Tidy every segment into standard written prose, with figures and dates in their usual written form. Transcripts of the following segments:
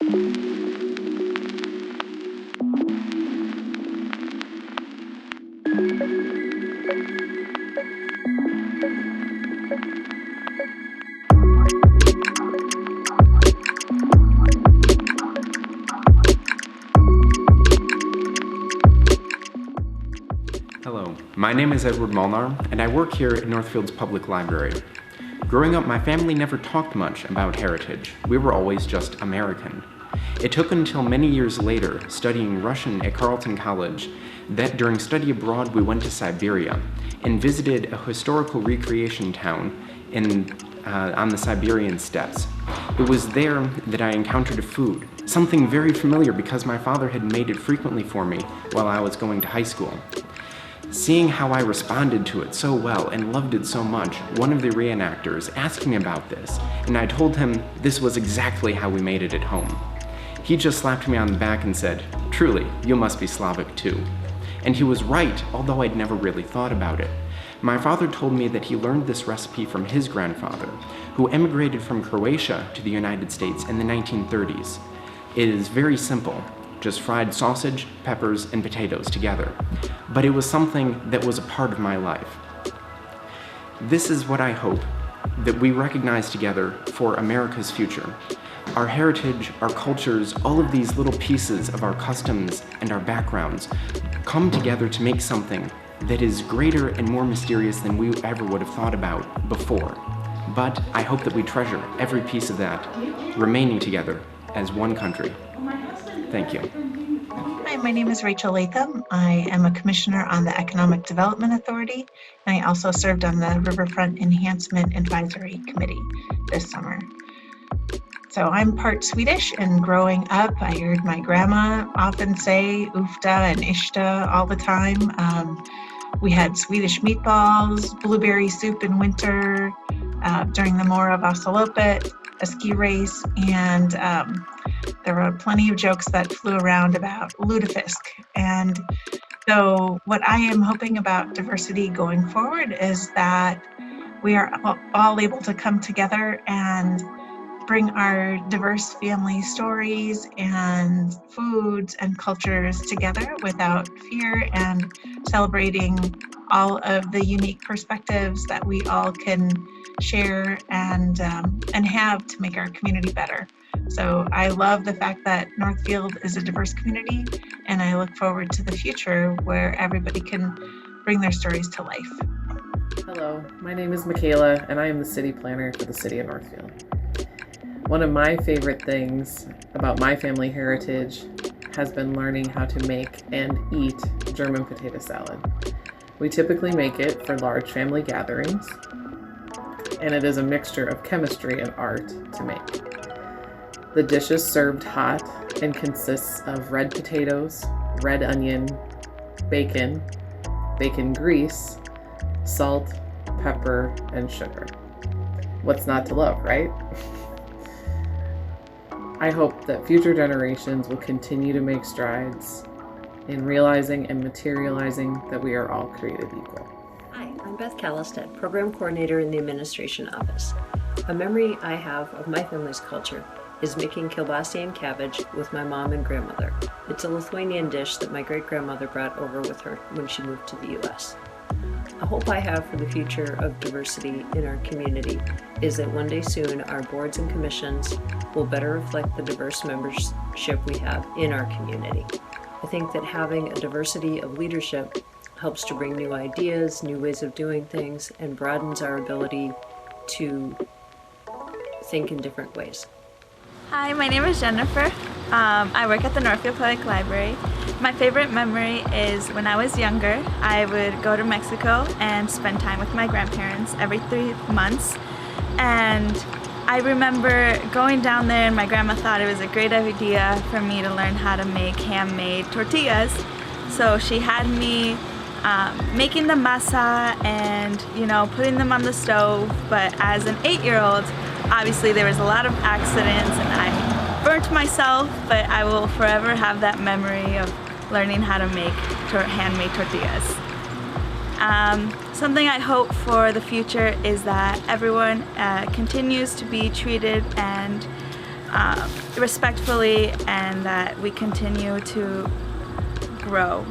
Hello, my name is Edward Malnar, and I work here at Northfield's Public Library. Growing up, my family never talked much about heritage. We were always just American. It took until many years later, studying Russian at Carleton College, that during study abroad we went to Siberia and visited a historical recreation town on the Siberian steppes. It was there that I encountered a food, something very familiar because my father had made it frequently for me while I was going to high school. Seeing how I responded to it so well and loved it so much, one of the reenactors asked me about this, and I told him this was exactly how we made it at home. He just slapped me on the back and said, "Truly, you must be Slavic too." And he was right, although I'd never really thought about it. My father told me that he learned this recipe from his grandfather, who emigrated from Croatia to the United States in the 1930s. It is very simple. Just fried sausage, peppers, and potatoes together. But it was something that was a part of my life. This is what I hope that we recognize together for America's future. Our heritage, our cultures, all of these little pieces of our customs and our backgrounds come together to make something that is greater and more mysterious than we ever would have thought about before. But I hope that we treasure every piece of that, remaining together as one country. Thank you. Hi, my name is Rachel Latham. I am a commissioner on the Economic Development Authority, and I also served on the Riverfront Enhancement Advisory Committee this summer. So I'm part Swedish, and growing up, I heard my grandma often say ufta and ishta all the time. We had Swedish meatballs, blueberry soup in winter, during the Mora Vasaloppet, a ski race, and there were plenty of jokes that flew around about lutefisk. And so what I am hoping about diversity going forward is that we are all able to come together and bring our diverse family stories and foods and cultures together without fear, and celebrating all of the unique perspectives that we all can share and have to make our community better. So I love the fact that Northfield is a diverse community, and I look forward to the future where everybody can bring their stories to life. Hello, my name is Michaela, and I am the city planner for the city of Northfield. One of my favorite things about my family heritage has been learning how to make and eat German potato salad. We typically make it for large family gatherings, and it is a mixture of chemistry and art to make. The dish is served hot and consists of red potatoes, red onion, bacon, bacon grease, salt, pepper, and sugar. What's not to love, right? I hope that future generations will continue to make strides in realizing and materializing that we are all created equal. Hi, I'm Beth Callstad, Program Coordinator in the Administration Office. A memory I have of my family's culture is making kielbasa and cabbage with my mom and grandmother. It's a Lithuanian dish that my great-grandmother brought over with her when she moved to the U.S. A hope I have for the future of diversity in our community is that one day soon our boards and commissions will better reflect the diverse membership we have in our community. I think that having a diversity of leadership helps to bring new ideas, new ways of doing things, and broadens our ability to think in different ways. Hi, my name is Jennifer. I work at the Northfield Public Library. My favorite memory is when I was younger, I would go to Mexico and spend time with my grandparents every 3 months. And I remember going down there, and my grandma thought it was a great idea for me to learn how to make handmade tortillas. So she had me making the masa and, putting them on the stove. But as an 8-year-old, obviously there was a lot of accidents and I burnt myself, but I will forever have that memory of learning how to make handmade tortillas. Something I hope for the future is that everyone continues to be treated and respectfully, and that we continue to grow.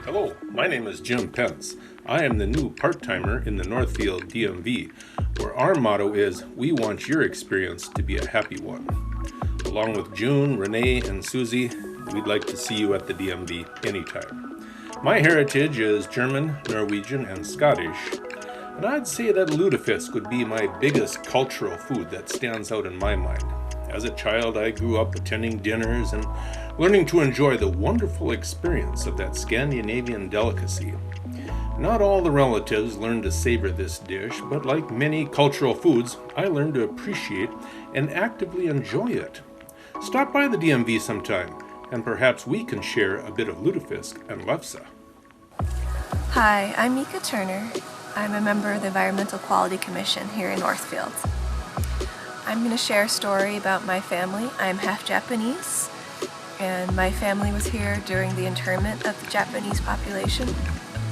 Hello, my name is Jimpence. I am the new part-timer in the Northfield DMV, where our motto is, we want your experience to be a happy one. Along with June, Renee, and Susie, we'd like to see you at the DMV anytime. My heritage is German, Norwegian, and Scottish, and I'd say that lutefisk would be my biggest cultural food that stands out in my mind. As a child, I grew up attending dinners and learning to enjoy the wonderful experience of that Scandinavian delicacy. Not all the relatives learned to savor this dish, but like many cultural foods, I learned to appreciate and actively enjoy it. Stop by the DMV sometime, and perhaps we can share a bit of lutefisk and lefse. Hi, I'm Mika Turner. I'm a member of the Environmental Quality Commission here in Northfield. I'm going to share a story about my family. I'm half Japanese, and my family was here during the internment of the Japanese population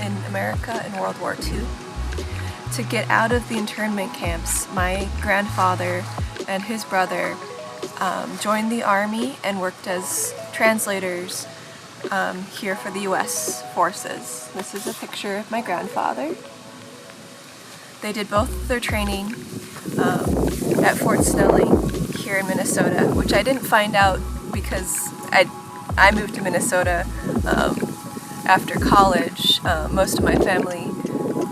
in America in World War II. To get out of the internment camps, my grandfather and his brother joined the Army and worked as translators here for the U.S. forces. This is a picture of my grandfather. They did both of their training at Fort Snelling here in Minnesota, which I didn't find out because I moved to Minnesota after college. Most of my family,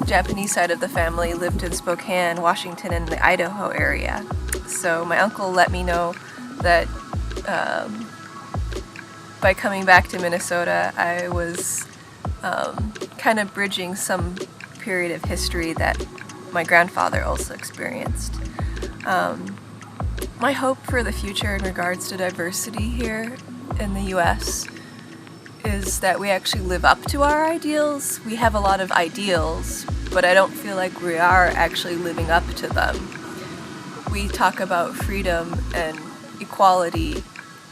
Japanese side of the family, lived in Spokane, Washington, and the Idaho area. So my uncle let me know that by coming back to Minnesota, I was kind of bridging some period of history that my grandfather also experienced. My hope for the future in regards to diversity here in the U.S. is that we actually live up to our ideals. We have a lot of ideals, but I don't feel like we are actually living up to them. We talk about freedom and equality,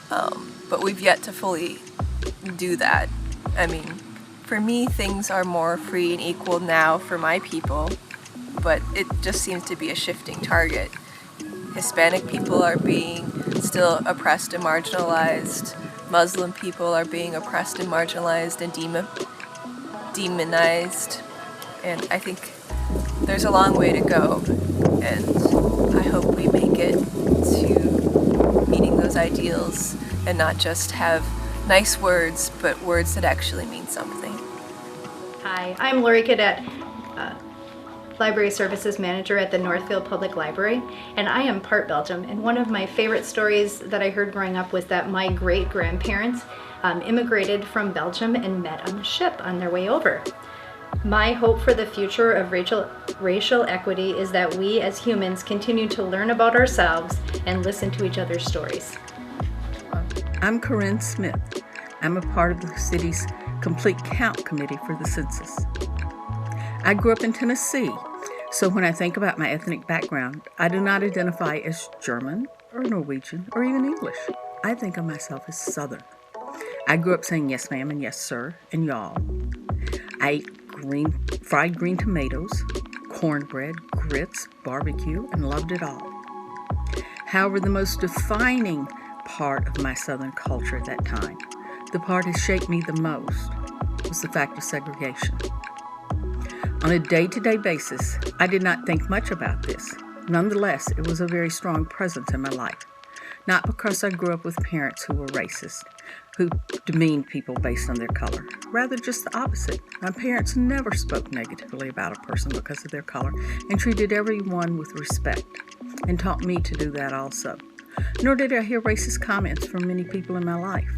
but we've yet to fully do that. I mean, for me, things are more free and equal now for my people, but it just seems to be a shifting target. Hispanic people are being still oppressed and marginalized. Muslim people are being oppressed and marginalized and demonized. And I think there's a long way to go, and I hope we make it to meeting those ideals and not just have nice words, but words that actually mean something. Hi, I'm Laurie Cadet, Library Services Manager at the Northfield Public Library, and I am part Belgium. And one of my favorite stories that I heard growing up was that my great-grandparents immigrated from Belgium and met on the ship on their way over. My hope for the future of racial equity is that we as humans continue to learn about ourselves and listen to each other's stories. I'm Corinne Smith. I'm a part of the city's Complete Count Committee for the census. I grew up in Tennessee, so when I think about my ethnic background, I do not identify as German or Norwegian or even English. I think of myself as Southern. I grew up saying yes ma'am and yes sir and y'all. I ate fried green tomatoes, cornbread, grits, barbecue, and loved it all. However, the most defining part of my Southern culture at that time, the part that shaped me the most, was the fact of segregation. On a day-to-day basis, I did not think much about this. Nonetheless, it was a very strong presence in my life. Not because I grew up with parents who were racist, who demeaned people based on their color. Rather, just the opposite. My parents never spoke negatively about a person because of their color and treated everyone with respect and taught me to do that also. Nor did I hear racist comments from many people in my life.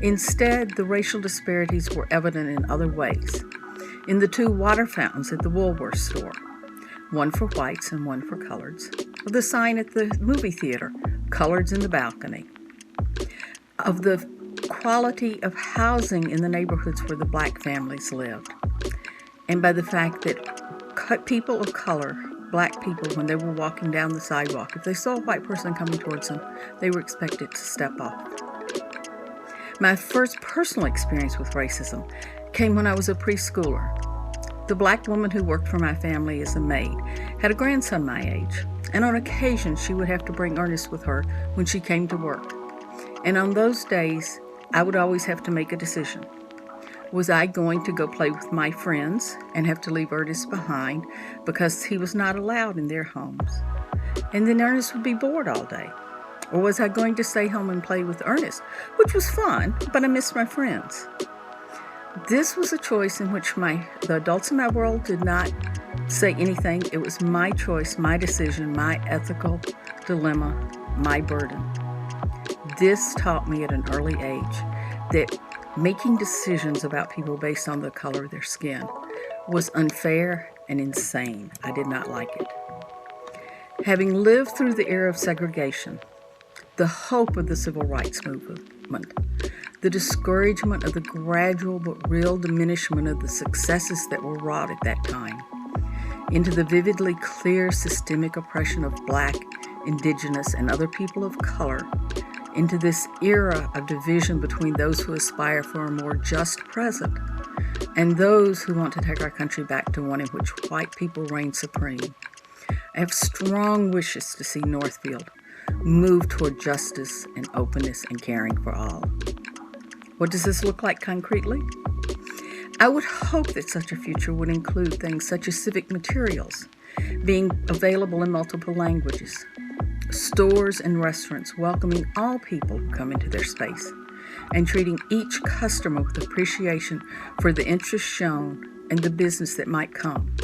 Instead, the racial disparities were evident in other ways. In the two water fountains at the Woolworth store, one for whites and one for coloreds, of the sign at the movie theater, coloreds in the balcony, of the quality of housing in the neighborhoods where the black families lived, and by the fact that people of color, black people, when they were walking down the sidewalk, if they saw a white person coming towards them, they were expected to step off. My first personal experience with racism came when I was a preschooler. The black woman who worked for my family as a maid had a grandson my age. and on occasion she would have to bring Ernest with her when she came to work. And on those days, I would always have to make a decision. Was I going to go play with my friends and have to leave Ernest behind because he was not allowed in their homes? And then Ernest would be bored all day. Or was I going to stay home and play with Ernest, which was fun, but I missed my friends? This was a choice in which the adults in my world did not say anything. It was my choice, my decision, my ethical dilemma, my burden. This taught me at an early age that making decisions about people based on the color of their skin was unfair and insane. I did not like it. Having lived through the era of segregation, the hope of the civil rights movement, the discouragement of the gradual but real diminishment of the successes that were wrought at that time, into the vividly clear systemic oppression of Black, Indigenous, and other people of color, into this era of division between those who aspire for a more just present and those who want to take our country back to one in which white people reign supreme. I have strong wishes to see Northfield move toward justice and openness and caring for all. What does this look like concretely? I would hope that such a future would include things such as civic materials being available in multiple languages, stores and restaurants welcoming all people who come into their space, and treating each customer with appreciation for the interest shown and the business that might come.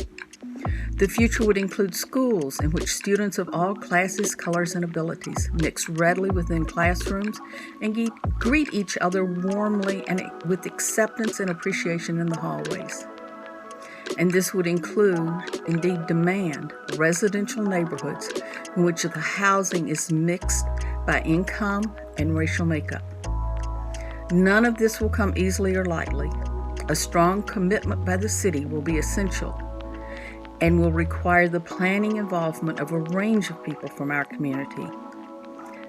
The future would include schools in which students of all classes, colors, and abilities mix readily within classrooms and greet each other warmly and with acceptance and appreciation in the hallways. And this would include, indeed demand, residential neighborhoods in which the housing is mixed by income and racial makeup. None of this will come easily or lightly. A strong commitment by the city will be essential and will require the planning involvement of a range of people from our community.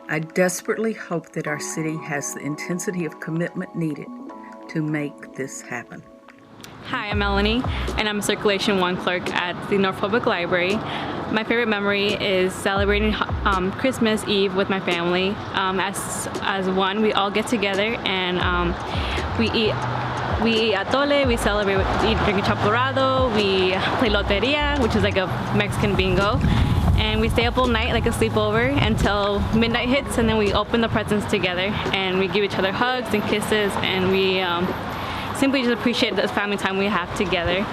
I desperately hope that our city has the intensity of commitment needed to make this happen. Hi, I'm Melanie, and I'm a Circulation 1 clerk at the North Public Library. My favorite memory is celebrating Christmas Eve with my family. As one, we all get together and we eat atole, we celebrate, drink chocolate, we play loteria, which is like a Mexican bingo, and we stay up all night like a sleepover until midnight hits, and then we open the presents together and we give each other hugs and kisses, and we simply just appreciate the family time we have together.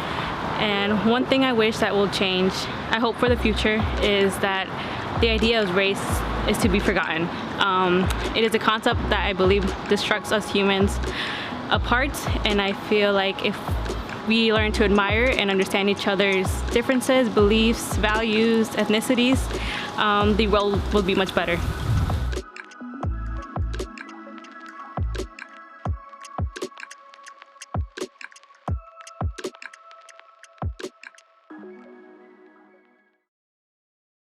And one thing I wish that will change, I hope for the future, is that the idea of race is to be forgotten. It is a concept that I believe destructs us humans apart, and I feel like if we learn to admire and understand each other's differences, beliefs, values, ethnicities, the world will be much better.